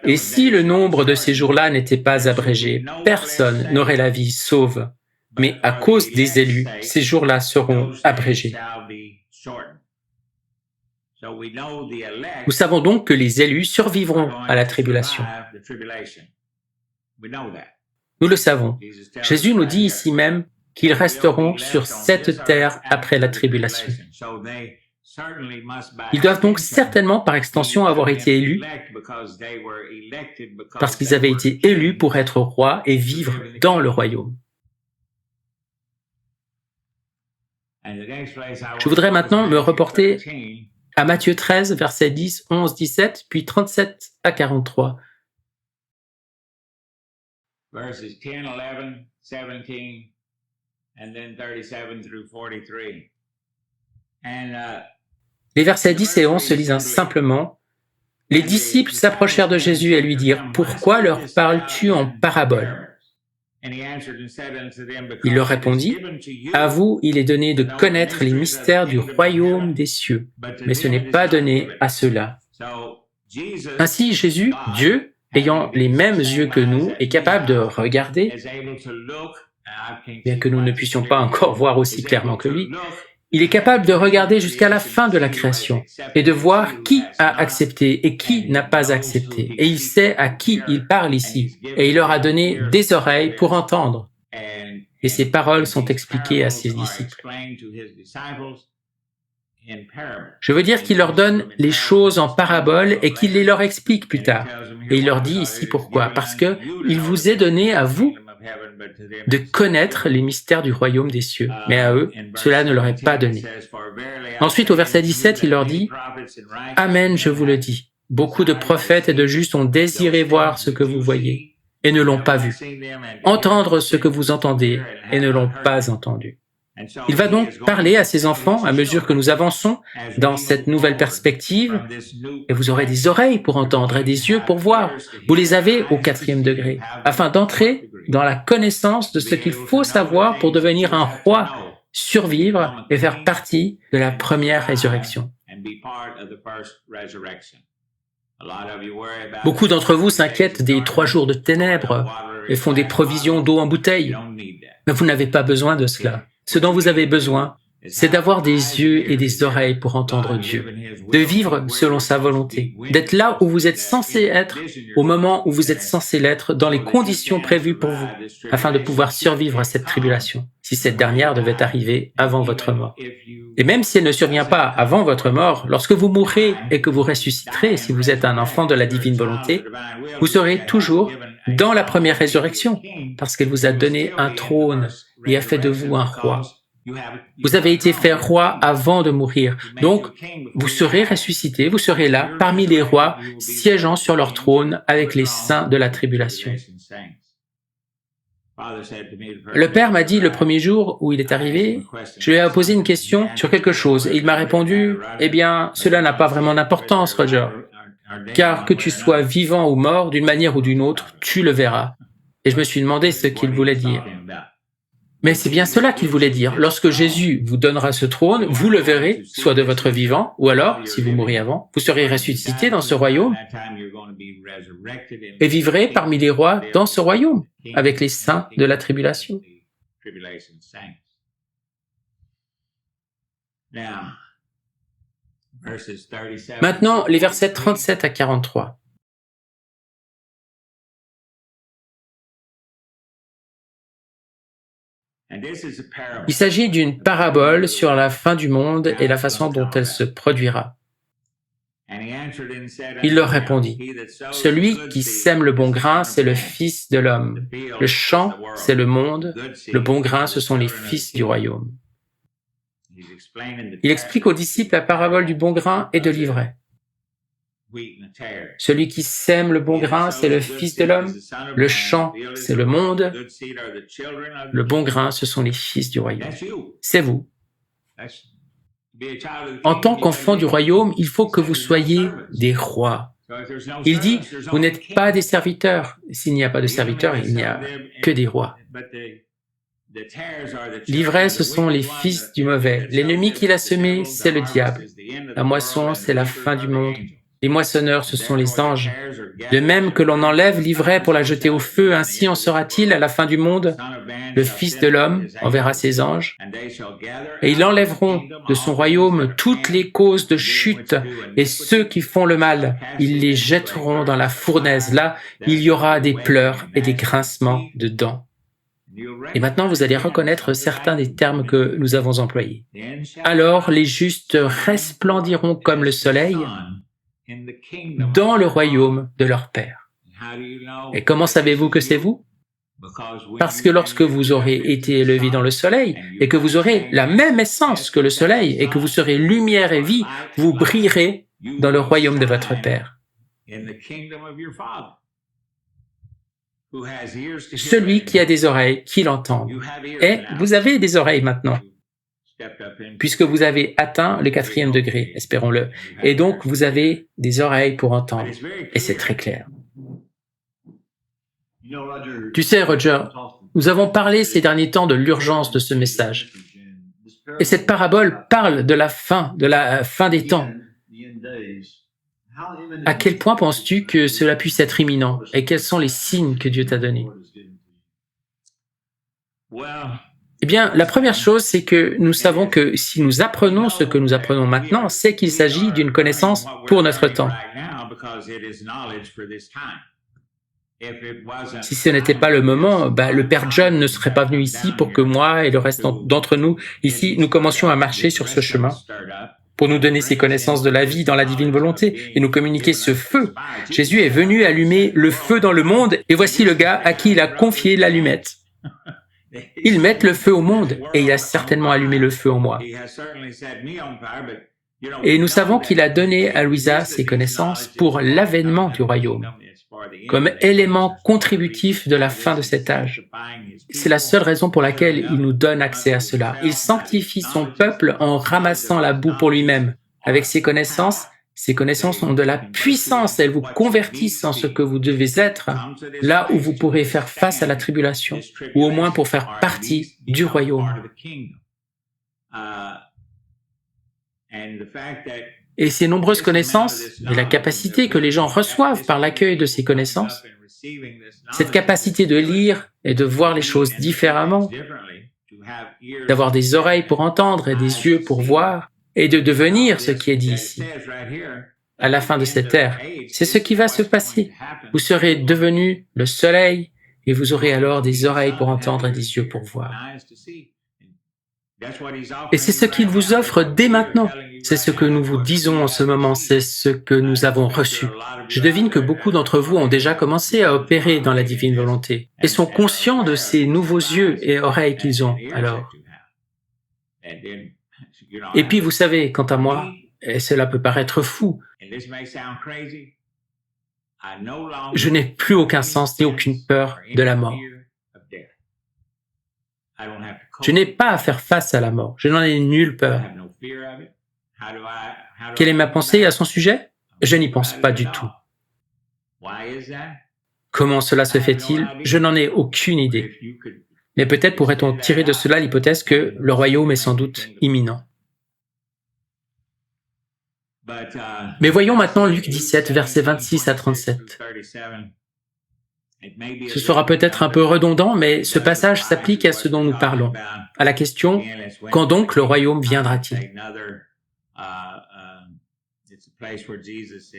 [SPEAKER 1] Et si le nombre de ces jours-là n'était pas abrégé, personne n'aurait la vie sauve. Mais à cause des élus, ces jours-là seront abrégés. Nous savons donc que les élus survivront à la tribulation. Nous le savons. Jésus nous dit ici même qu'ils resteront sur cette terre après la tribulation. Ils doivent donc certainement, par extension, avoir été élus, parce qu'ils avaient été élus pour être rois et vivre dans le royaume. Je voudrais maintenant me reporter à Matthieu 13, versets 10, 11, 17, puis 37 à 43. Verses 10, 11, 17, and then 37 through 43. Les versets 10 et 11 se lisent simplement. Les disciples s'approchèrent de Jésus et lui dirent « Pourquoi leur parles-tu en parabole ?» Il leur répondit « À vous, il est donné de connaître les mystères du royaume des cieux, mais ce n'est pas donné à ceux-là. » Ainsi, Jésus, Dieu, ayant les mêmes yeux que nous, est capable de regarder, bien que nous ne puissions pas encore voir aussi clairement que lui, il est capable de regarder jusqu'à la fin de la création et de voir qui a accepté et qui n'a pas accepté. Et il sait à qui il parle ici. Et il leur a donné des oreilles pour entendre. Et ces paroles sont expliquées à ses disciples. Je veux dire qu'il leur donne les choses en parabole et qu'il les leur explique plus tard. Et il leur dit ici pourquoi. Parce que il vous est donné à vous de connaître les mystères du royaume des cieux. Mais à eux, cela ne leur est pas donné. Ensuite, au verset 17, il leur dit « Amen, je vous le dis. Beaucoup de prophètes et de justes ont désiré voir ce que vous voyez et ne l'ont pas vu. Entendre ce que vous entendez et ne l'ont pas entendu. » Il va donc parler à ses enfants à mesure que nous avançons dans cette nouvelle perspective, et vous aurez des oreilles pour entendre et des yeux pour voir. Vous les avez au 4e degré, afin d'entrer dans la connaissance de ce qu'il faut savoir pour devenir un roi, survivre et faire partie de la première résurrection. Beaucoup d'entre vous s'inquiètent des 3 jours de ténèbres et font des provisions d'eau en bouteille, mais vous n'avez pas besoin de cela. Ce dont vous avez besoin, c'est d'avoir des yeux et des oreilles pour entendre Dieu, de vivre selon sa volonté, d'être là où vous êtes censé être, au moment où vous êtes censé l'être, dans les conditions prévues pour vous, afin de pouvoir survivre à cette tribulation, si cette dernière devait arriver avant votre mort. Et même si elle ne survient pas avant votre mort, lorsque vous mourrez et que vous ressusciterez, si vous êtes un enfant de la divine volonté, vous serez toujours dans la première résurrection, parce qu'elle vous a donné un trône et a fait de vous un roi. Vous avez été fait roi avant de mourir, donc vous serez ressuscité, vous serez là, parmi les rois, siégeant sur leur trône avec les saints de la tribulation. Le Père m'a dit le premier jour où il est arrivé, je lui ai posé une question sur quelque chose, et il m'a répondu, « Eh bien, cela n'a pas vraiment d'importance, Roger, car que tu sois vivant ou mort, d'une manière ou d'une autre, tu le verras. » Et je me suis demandé ce qu'il voulait dire. Mais c'est bien cela qu'il voulait dire. Lorsque Jésus vous donnera ce trône, vous le verrez, soit de votre vivant, ou alors, si vous mourrez avant, vous serez ressuscité dans ce royaume et vivrez parmi les rois dans ce royaume, avec les saints de la tribulation. Maintenant, les versets 37 à 43. Il s'agit d'une parabole sur la fin du monde et la façon dont elle se produira. Il leur répondit, « Celui qui sème le bon grain, c'est le Fils de l'homme. Le champ, c'est le monde. Le bon grain, ce sont les fils du royaume. » Il explique aux disciples la parabole du bon grain et de l'ivraie. Celui qui sème le bon grain, c'est le Fils de l'homme. Le champ, c'est le monde. Le bon grain, ce sont les fils du royaume. C'est vous. En tant qu'enfant du royaume, il faut que vous soyez des rois. Il dit, vous n'êtes pas des serviteurs. S'il n'y a pas de serviteurs, il n'y a que des rois. L'ivraie, ce sont les fils du mauvais. L'ennemi qui l'a semé, c'est le diable. La moisson, c'est la fin du monde. Les moissonneurs, ce sont les anges. De même que l'on enlève l'ivraie pour la jeter au feu, ainsi en sera-t-il à la fin du monde. Le Fils de l'homme enverra ses anges, et ils enlèveront de son royaume toutes les causes de chute, et ceux qui font le mal, ils les jetteront dans la fournaise. Là, il y aura des pleurs et des grincements de dents. Et maintenant, vous allez reconnaître certains des termes que nous avons employés. Alors, les justes resplendiront comme le soleil dans le royaume de leur Père. Et comment savez-vous que c'est vous? Parce que lorsque vous aurez été élevés dans le soleil, et que vous aurez la même essence que le soleil, et que vous serez lumière et vie, vous brillerez dans le royaume de votre Père. Celui qui a des oreilles, qu'il entende. Et vous avez des oreilles maintenant, puisque vous avez atteint le 4e degré, espérons-le. Et donc, vous avez des oreilles pour entendre. Et c'est très clair. Tu sais, Roger, nous avons parlé ces derniers temps de l'urgence de ce message. Et cette parabole parle de la fin des temps. À quel point penses-tu que cela puisse être imminent? Et quels sont les signes que Dieu t'a donnés? Eh bien, la première chose, c'est que nous savons que si nous apprenons ce que nous apprenons maintenant, c'est qu'il s'agit d'une connaissance pour notre temps. Si ce n'était pas le moment, le Père John ne serait pas venu ici pour que moi et le reste d'entre nous, ici, nous commencions à marcher sur ce chemin pour nous donner ces connaissances de la vie dans la divine volonté et nous communiquer ce feu. Jésus est venu allumer le feu dans le monde et voici le gars à qui il a confié l'allumette. Ils mettent le feu au monde et il a certainement allumé le feu en moi. Et nous savons qu'il a donné à Louisa ses connaissances pour l'avènement du royaume, comme élément contributif de la fin de cet âge. C'est la seule raison pour laquelle il nous donne accès à cela. Il sanctifie son peuple en ramassant la boue pour lui-même. Avec ses connaissances ont de la puissance. Elles vous convertissent en ce que vous devez être, là où vous pourrez faire face à la tribulation, ou au moins pour faire partie du royaume. Et ces nombreuses connaissances et la capacité que les gens reçoivent par l'accueil de ces connaissances, cette capacité de lire et de voir les choses différemment, d'avoir des oreilles pour entendre et des yeux pour voir, et de devenir ce qui est dit ici. À la fin de cette ère, c'est ce qui va se passer. Vous serez devenus le soleil et vous aurez alors des oreilles pour entendre et des yeux pour voir. Et c'est ce qu'il vous offre dès maintenant. C'est ce que nous vous disons en ce moment, c'est ce que nous avons reçu. Je devine que beaucoup d'entre vous ont déjà commencé à opérer dans la divine volonté et sont conscients de ces nouveaux yeux et oreilles qu'ils ont alors. Et puis vous savez, quant à moi, et cela peut paraître fou, je n'ai plus aucun sens ni aucune peur de la mort. Je n'ai pas à faire face à la mort. Je n'en ai nulle peur. Quelle est ma pensée à son sujet? Je n'y pense pas du tout. Comment cela se fait-il? Je n'en ai aucune idée. Mais peut-être pourrait-on tirer de cela l'hypothèse que le royaume est sans doute imminent. Mais voyons maintenant Luc 17, versets 26 à 37. Ce sera peut-être un peu redondant, mais ce passage s'applique à ce dont nous parlons, à la question « Quand donc le royaume viendra-t-il »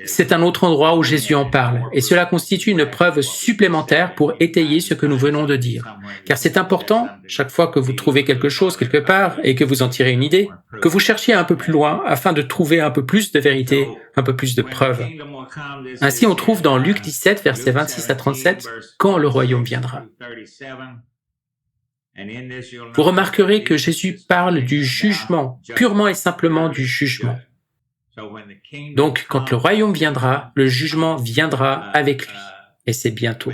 [SPEAKER 1] C'est un autre endroit où Jésus en parle, et cela constitue une preuve supplémentaire pour étayer ce que nous venons de dire. Car c'est important, chaque fois que vous trouvez quelque chose quelque part et que vous en tirez une idée, que vous cherchiez un peu plus loin afin de trouver un peu plus de vérité, un peu plus de preuves. Ainsi, on trouve dans Luc 17, versets 26 à 37, « Quand le royaume viendra ». Vous remarquerez que Jésus parle du jugement, purement et simplement du jugement. Donc, quand le royaume viendra, le jugement viendra avec lui, et c'est bientôt.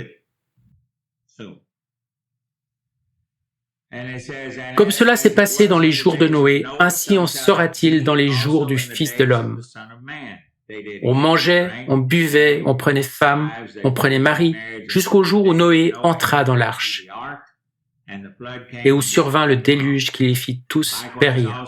[SPEAKER 1] Comme cela s'est passé dans les jours de Noé, ainsi en sera-t-il dans les jours du Fils de l'homme. On mangeait, on buvait, on prenait femme, on prenait mari, jusqu'au jour où Noé entra dans l'arche, et où survint le déluge qui les fit tous périr.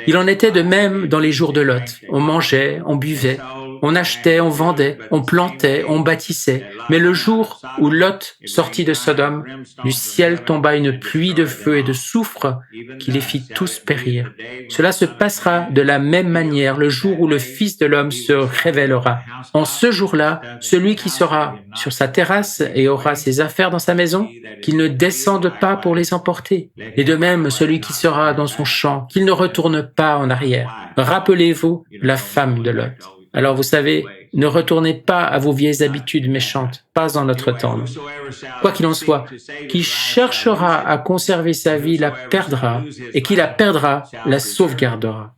[SPEAKER 1] Il en était de même dans les jours de Lot. On mangeait, on buvait, on achetait, on vendait, on plantait, on bâtissait. Mais le jour où Lot sortit de Sodome, du ciel tomba une pluie de feu et de soufre qui les fit tous périr. Cela se passera de la même manière le jour où le Fils de l'homme se révélera. En ce jour-là, celui qui sera sur sa terrasse et aura ses affaires dans sa maison, qu'il ne descende pas pour les emporter. Et de même, celui qui sera dans son champ, qu'il ne retourne pas en arrière. Rappelez-vous la femme de Lot. Alors vous savez, ne retournez pas à vos vieilles habitudes méchantes, pas en notre temps. Quoi qu'il en soit, qui cherchera à conserver sa vie la perdra, et qui la perdra la sauvegardera.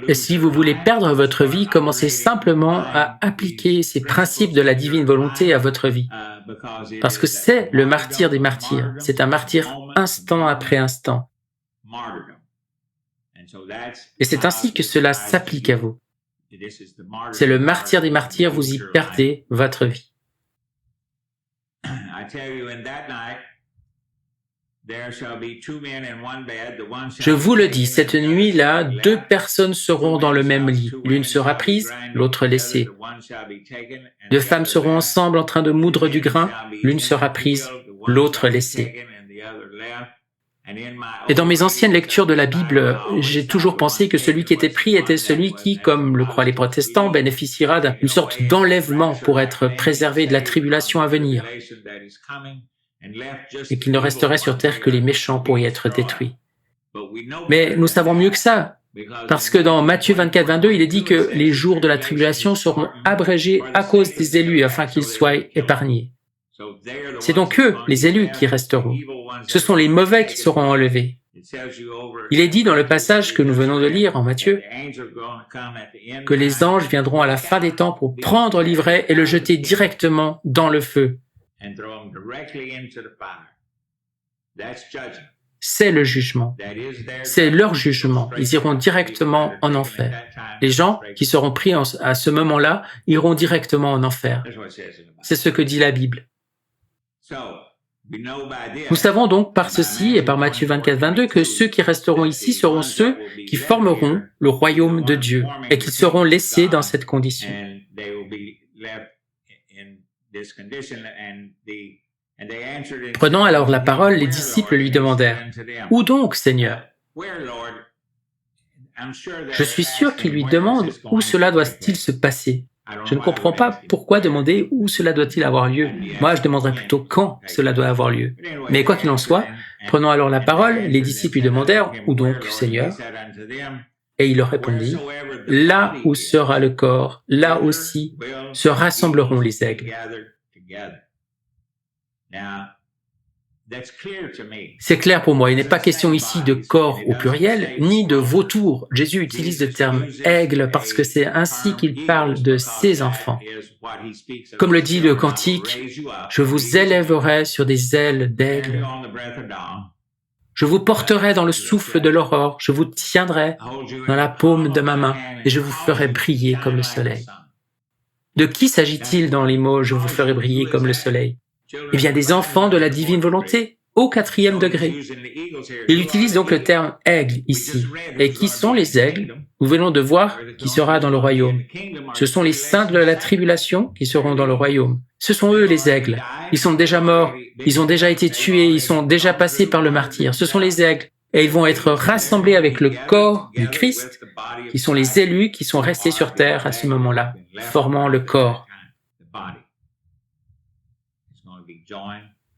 [SPEAKER 1] Et si vous voulez perdre votre vie, commencez simplement à appliquer ces principes de la divine volonté à votre vie. Parce que c'est le martyr des martyrs. C'est un martyr instant après instant. Et c'est ainsi que cela s'applique à vous. C'est le martyr des martyrs, vous y perdez votre vie. Je vous le dis, cette nuit-là, 2 personnes seront dans le même lit. L'une sera prise, l'autre laissée. 2 femmes seront ensemble en train de moudre du grain. L'une sera prise, l'autre laissée. Et dans mes anciennes lectures de la Bible, j'ai toujours pensé que celui qui était pris était celui qui, comme le croient les protestants, bénéficiera d'une sorte d'enlèvement pour être préservé de la tribulation à venir, et qu'il ne resterait sur terre que les méchants pour y être détruits. Mais nous savons mieux que ça, parce que dans Matthieu 24, 22, il est dit que les jours de la tribulation seront abrégés à cause des élus afin qu'ils soient épargnés. C'est donc eux, les élus, qui resteront. Ce sont les mauvais qui seront enlevés. Il est dit dans le passage que nous venons de lire en Matthieu que les anges viendront à la fin des temps pour prendre l'ivraie et le jeter directement dans le feu. C'est le jugement. C'est leur jugement. Ils iront directement en enfer. Les gens qui seront pris à ce moment-là iront directement en enfer. C'est ce que dit la Bible. Nous savons donc par ceci et par Matthieu 24, 22 que ceux qui resteront ici seront ceux qui formeront le royaume de Dieu et qui seront laissés dans cette condition. Prenant alors la parole, les disciples lui demandèrent « Où donc, Seigneur ?» Je suis sûr qu'ils lui demandent où cela doit-il se passer. Je ne comprends pas pourquoi demander où cela doit-il avoir lieu. Moi, je demanderais plutôt quand cela doit avoir lieu. Mais quoi qu'il en soit, prenant alors la parole, les disciples lui demandèrent « Où donc, Seigneur ?» Et il leur répondit « Là où sera le corps, là aussi se rassembleront les aigles. » C'est clair pour moi, il n'est pas question ici de corps au pluriel, ni de vautours. Jésus utilise le terme « aigle » parce que c'est ainsi qu'il parle de ses enfants. Comme le dit le cantique, « Je vous élèverai sur des ailes d'aigle. Je vous porterai dans le souffle de l'aurore, je vous tiendrai dans la paume de ma main et je vous ferai briller comme le soleil. » De qui s'agit-il dans les mots « je vous ferai briller comme le soleil » ? Eh bien, des enfants de la divine volonté, au 4e degré. Il utilise donc le terme « aigle » ici. Et qui sont les aigles ? Nous venons de voir qui sera dans le royaume. Ce sont les saints de la tribulation qui seront dans le royaume. Ce sont eux les aigles. Ils sont déjà morts, ils ont déjà été tués, ils sont déjà passés par le martyre. Ce sont les aigles. et ils vont être rassemblés avec le corps du Christ, qui sont les élus qui sont restés sur terre à ce moment-là, formant le corps.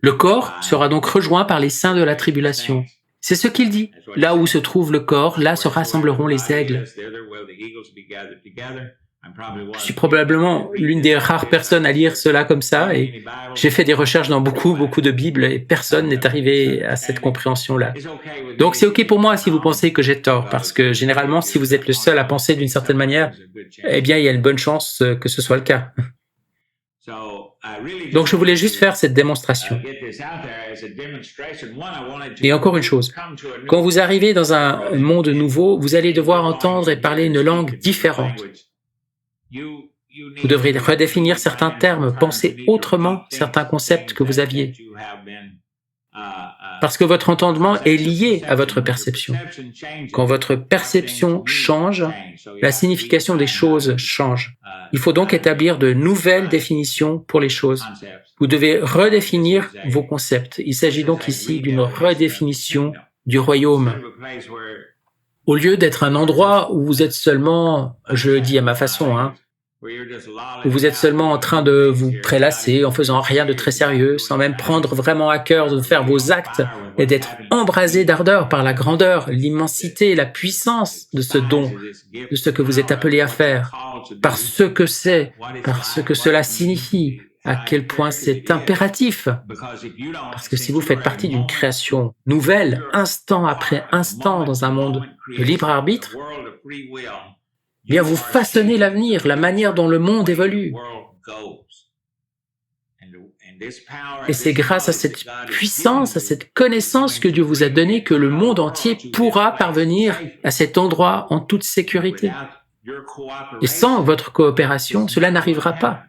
[SPEAKER 1] Le corps sera donc rejoint par les saints de la tribulation. C'est ce qu'il dit. Là où se trouve le corps, là se rassembleront les aigles. Je suis probablement l'une des rares personnes à lire cela comme ça, et j'ai fait des recherches dans beaucoup de Bibles, et personne n'est arrivé à cette compréhension-là. Donc c'est OK pour moi si vous pensez que j'ai tort, parce que généralement, si vous êtes le seul à penser d'une certaine manière, eh bien, il y a une bonne chance que ce soit le cas. Donc je voulais juste faire cette démonstration. Et encore une chose, quand vous arrivez dans un monde nouveau, vous allez devoir entendre et parler une langue différente. Vous devrez redéfinir certains termes, penser autrement certains concepts que vous aviez. Parce que votre entendement est lié à votre perception. Quand votre perception change, la signification des choses change. Il faut donc établir de nouvelles définitions pour les choses. Vous devez redéfinir vos concepts. Il s'agit donc ici d'une redéfinition du royaume. Au lieu d'être un endroit où vous êtes seulement, je le dis à ma façon, où vous êtes seulement en train de vous prélasser en faisant rien de très sérieux, sans même prendre vraiment à cœur de faire vos actes et d'être embrasé d'ardeur par la grandeur, l'immensité, la puissance de ce don, de ce que vous êtes appelé à faire, par ce que c'est, par ce que cela signifie, à quel point c'est impératif. Parce que si vous faites partie d'une création nouvelle, instant après instant, dans un monde de libre arbitre, bien vous façonnez l'avenir, la manière dont le monde évolue. Et c'est grâce à cette puissance, à cette connaissance que Dieu vous a donnée que le monde entier pourra parvenir à cet endroit en toute sécurité. Et sans votre coopération, cela n'arrivera pas.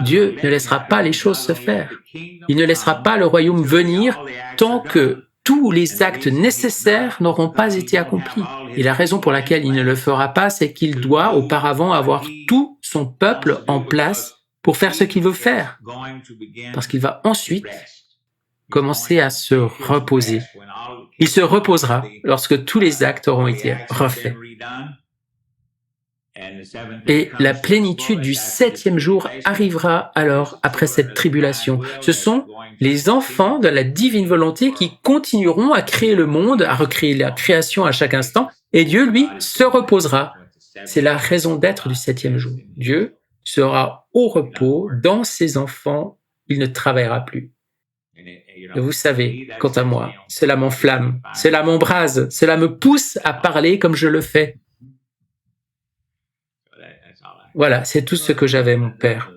[SPEAKER 1] Dieu ne laissera pas les choses se faire. Il ne laissera pas le royaume venir tant que tous les actes nécessaires n'auront pas été accomplis. Et la raison pour laquelle il ne le fera pas, c'est qu'il doit auparavant avoir tout son peuple en place pour faire ce qu'il veut faire. Parce qu'il va ensuite commencer à se reposer. Il se reposera lorsque tous les actes auront été refaits. Et la plénitude du 7e jour arrivera alors après cette tribulation. Ce sont les enfants de la divine volonté qui continueront à créer le monde, à recréer la création à chaque instant, et Dieu, lui, se reposera. C'est la raison d'être du 7e jour. Dieu sera au repos dans ses enfants, il ne travaillera plus. Et vous savez, quant à moi, cela m'enflamme, cela m'embrase, cela me pousse à parler comme je le fais. Voilà, c'est tout ce que j'avais, mon père.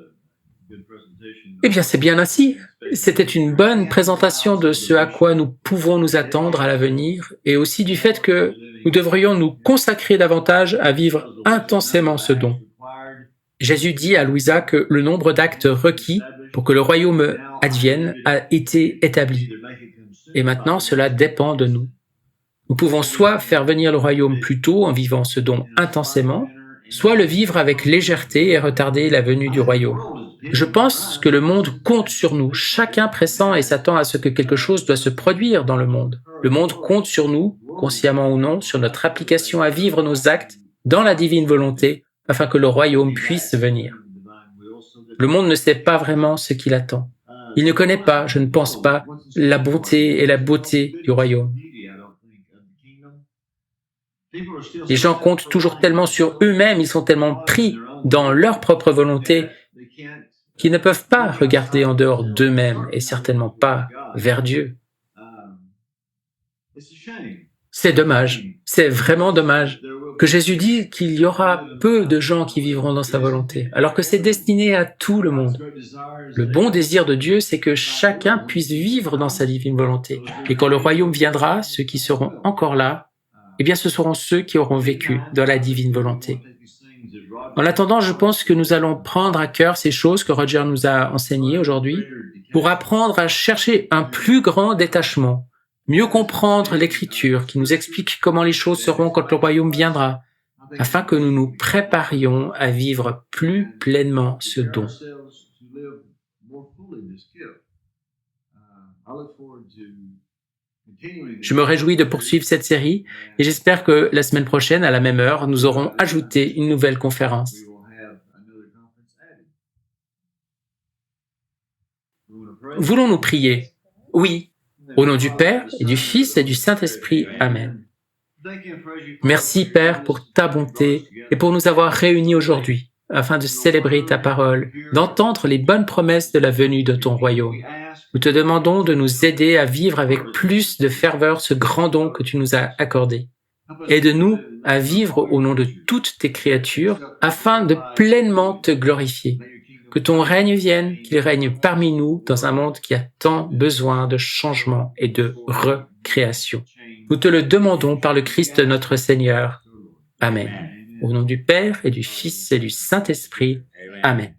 [SPEAKER 1] Eh bien, c'est bien ainsi. C'était une bonne présentation de ce à quoi nous pouvons nous attendre à l'avenir, et aussi du fait que nous devrions nous consacrer davantage à vivre intensément ce don. Jésus dit à Louisa que le nombre d'actes requis pour que le royaume advienne a été établi. Et maintenant, cela dépend de nous. Nous pouvons soit faire venir le royaume plus tôt en vivant ce don intensément, soit le vivre avec légèreté et retarder la venue du royaume. Je pense que le monde compte sur nous, chacun pressant et s'attend à ce que quelque chose doit se produire dans le monde. Le monde compte sur nous, consciemment ou non, sur notre application à vivre nos actes dans la divine volonté, afin que le royaume puisse venir. Le monde ne sait pas vraiment ce qu'il attend. Il ne connaît pas, je ne pense pas, la bonté et la beauté du royaume. Les gens comptent toujours tellement sur eux-mêmes, ils sont tellement pris dans leur propre volonté qu'ils ne peuvent pas regarder en dehors d'eux-mêmes et certainement pas vers Dieu. C'est dommage, c'est vraiment dommage que Jésus dit qu'il y aura peu de gens qui vivront dans sa volonté, alors que c'est destiné à tout le monde. Le bon désir de Dieu, c'est que chacun puisse vivre dans sa divine volonté. Et quand le royaume viendra, ceux qui seront encore là, eh bien ce seront ceux qui auront vécu dans la divine volonté. En attendant, je pense que nous allons prendre à cœur ces choses que Roger nous a enseignées aujourd'hui pour apprendre à chercher un plus grand détachement, mieux comprendre l'Écriture qui nous explique comment les choses seront quand le royaume viendra, afin que nous nous préparions à vivre plus pleinement ce don. Je me réjouis de poursuivre cette série et j'espère que la semaine prochaine, à la même heure, nous aurons ajouté une nouvelle conférence. Voulons-nous prier? Oui. Au nom du Père et du Fils et du Saint-Esprit. Amen. Merci Père pour ta bonté et pour nous avoir réunis aujourd'hui afin de célébrer ta parole, d'entendre les bonnes promesses de la venue de ton royaume. Nous te demandons de nous aider à vivre avec plus de ferveur ce grand don que tu nous as accordé. Aide-nous à vivre au nom de toutes tes créatures afin de pleinement te glorifier. Que ton règne vienne, qu'il règne parmi nous dans un monde qui a tant besoin de changement et de recréation. Nous te le demandons par le Christ notre Seigneur. Amen. Au nom du Père et du Fils et du Saint-Esprit. Amen.